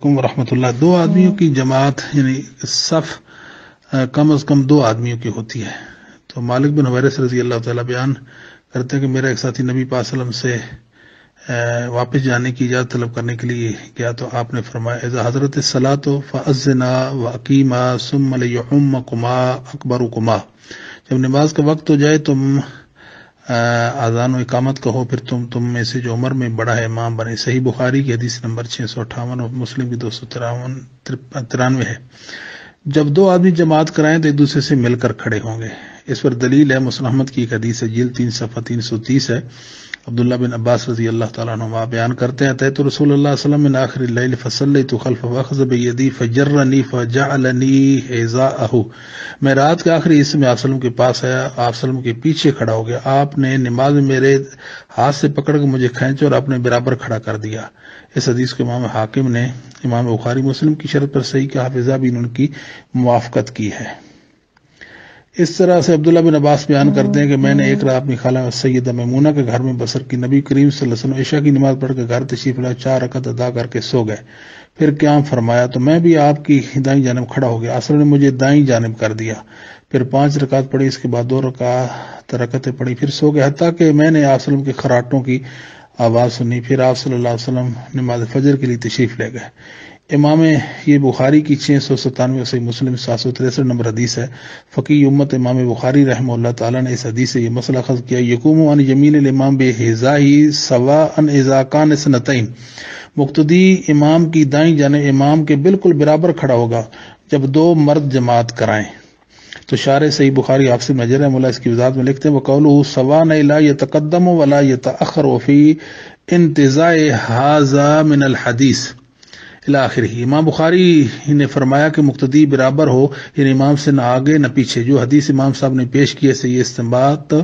ورحمۃ اللہ۔ دو آدمیوں کی جماعت یعنی صف کم از کم دو آدمیوں کی ہوتی ہے۔ تو مالک بن حویرث رضی اللہ تعالیٰ بیان کرتے ہیں کہ میرا ایک ساتھی نبی پاک صلی اللہ علیہ وسلم سے واپس جانے کی اجازت طلب کرنے کے لیے گیا تو آپ نے فرمایا اذا حضرت الصلاۃ فاذنا واقیما ثم لیؤمکما اکبرکما، جب نماز کا وقت ہو جائے تم اذان و اقامت کہو، پھر تم میں سے جو عمر میں بڑا ہے امام بنے۔ صحیح بخاری کی حدیث نمبر 658 اور مسلم کی 293 ہے۔ جب دو آدمی جماعت کرائیں تو ایک دوسرے سے مل کر کھڑے ہوں گے۔ اس پر دلیل ہے مسلم احمد کی ایک حدیث ہے، جلد 3 صفحہ 330 ہے۔ عبداللہ بن عباس رضی اللہ تعالیٰ عنہ بیان کرتے ہیں اتیت رسول اللہ صلی اللہ علیہ وسلم من آخر اللیل فصلیت خلف واخذ بیدی فجرنی فجعلنی حذاءہ، میں رات کے آخری حصے میں آپ وسلم کے پاس آیا، آپ وسلم کے پیچھے کھڑا ہو گیا، آپ نے نماز میں میرے ہاتھ سے پکڑ کے مجھے کھینچا اور اپنے برابر کھڑا کر دیا۔ اس حدیث کو امام حاکم نے امام بخاری مسلم کی شرط پر صحیح کہا، حافظہ بھی ان کی موافقت کی ہے۔ اس طرح سے عبداللہ بن عباس بیان کرتے ہیں کہ میں نے ایک رات اپنی خالہ سیدہ میمونہ کے گھر میں بسر کی، نبی کریم صلی اللہ علیہ وسلم عشاء کی نماز پڑھ کے گھر تشریف لائے، 4 رکعت ادا کر کے سو گئے، پھر قیام فرمایا تو میں بھی آپ کی دائیں جانب کھڑا ہو گیا، اصل نے مجھے دائیں جانب کر دیا، پھر 5 رکعت پڑھی، اس کے بعد 2 رکعتیں پڑھی، پھر سو گئے، حتیٰ کہ میں نے آپ وسلم کے خراٹوں کی آواز سنی، پھر آپ صلی اللہ علیہ وسلم نماز فجر کے لیے تشریف لے گئے۔ امام یہ بخاری کی 697 صحیح مسلم 763 نمبر حدیث ہے۔ فقی امت امام بخاری رحمہ اللہ تعالیٰ نے اس حدیث سے یہ مسئلہ اخذ کیا، یقوم عن یمین الامام بحذائہ سواء اذا کان اثنتین، مقتدی امام کی دائیں جانب امام کے بالکل برابر کھڑا ہوگا جب 2 مرد جماعت کرائیں۔ تو شارح صحیح بخاری حافظ بن حجر رحمہ اللہ اس کی وضاحت میں لکھتے ہیں وقولہ سواء لا یتقدم ولا یتأخر وفی انتزاع ھذا من الحدیث الآخر ہی، امام بخاری نے فرمایا کہ مقتدی برابر ہو، یعنی امام سے نہ آگے نہ پیچھے، جو حدیث امام صاحب نے پیش کی ہے یہ استنباط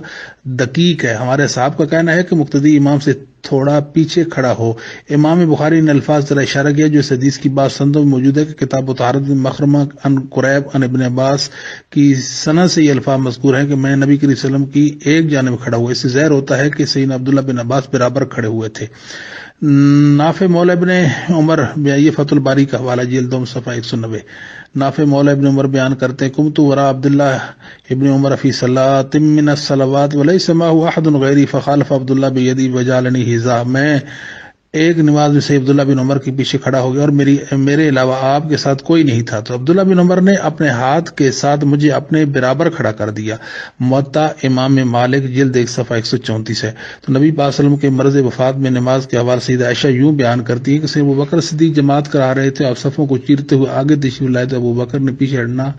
دقیق ہے۔ ہمارے صاحب کا کہنا ہے کہ مقتدی امام سے تھوڑا پیچھے کھڑا ہو۔ امام بخاری نے الفاظ ذرا اشارہ کیا جو اس حدیث کی بات سندوں میں موجود ہے کہ کتاب طہارت میں مخرمہ ان قریب ان ابن عباس کی سند سے یہ الفاظ مذکور ہیں کہ میں نبی کریم صلی اللہ علیہ وسلم کی ایک جانب کھڑا ہوا، اس سے ظاہر ہوتا ہے کہ سیدنا عبداللہ بن عباس برابر کھڑے ہوئے تھے۔ نافع مولا ابن عمر، یہ فتح الباری کا حوالہ جلد 2 صفحہ 190۔ نافع مولا ابن عمر بیان کرتے ہیں قمت وراء عبداللہ ابن عمر فی صلاۃ من الصلوات ولیس معه احد غیری فخالف عبداللہ بیدی وجعلنی حذاء، میں ایک نماز میں سے عبداللہ بن عمر کے پیچھے کھڑا ہو گیا اور میرے علاوہ آپ کے ساتھ کوئی نہیں تھا، تو عبداللہ بن عمر نے اپنے ہاتھ کے ساتھ مجھے اپنے برابر کھڑا کر دیا۔ موطا امام مالک جلد 1 صفحہ 134 ہے۔ تو نبی پاک صلی اللہ علیہ وسلم کے مرض وفات میں نماز کے حوالے سیدہ عائشہ یوں بیان کرتی ہے کہ ابو بکر صدیق جماعت کرا رہے تھے، آپ صفوں کو چیرتے ہوئے آگے تشریف لائے تو ابو بکر نے پیچھے ہٹنا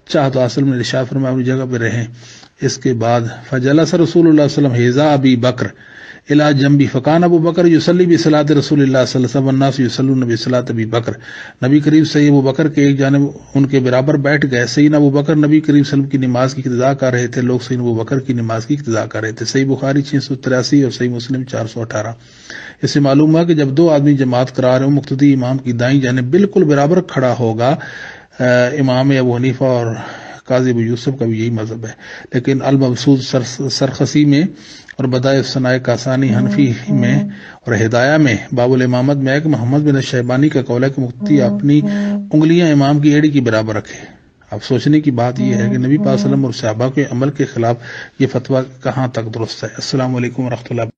چاہا تو اصل میں ارشاد فرمایا اپنی جگہ پہ رہیں۔ اس کے بعد فجلس رسول اللہ صلی اللہ علیہ وسلم حذاء ابی بکر الی جنبی فکان ابو بکر یصلی بصلاۃ رسول اللہ صلی اللہ علیہ وسلم والناس یصلون بصلاۃ ابی بکر، نبی کریم صلی ابو بکر کے ایک جانب ان کے برابر بیٹھ گئے، سیدنا ابو بکر نبی کریم صلی اللہ علیہ وسلم کی نماز کی اقتداء کر رہے تھے، لوگ سیدنا ابو بکر کی نماز کی اقتداء کر رہے تھے۔ صحیح بخاری 683 اور صحیح مسلم 418۔ اس سے معلوم ہوا کہ جب 2 آدمی جماعت کرا رہے ہوں مقتدی امام کی دائیں جانب بالکل برابر کھڑا ہوگا۔ امام ابو حنیفہ اور قاضی ابو یوسف کا بھی یہی مذہب ہے، لیکن المبسوط سرخسی میں اور بدائع ثناء کاسانی حنفی میں اور ہدایہ میں باب الامامت میں ہے کہ محمد بن شیبانی کا قول ہے کہ مقتدی اپنی انگلیاں امام کی ایڑی کی برابر رکھے۔ اب سوچنے کی بات یہ ہے کہ نبی پاک صلی اللہ علیہ وسلم اور صحابہ کے عمل کے خلاف یہ فتویٰ کہاں تک درست ہے۔ السلام علیکم ورحمۃ اللہ۔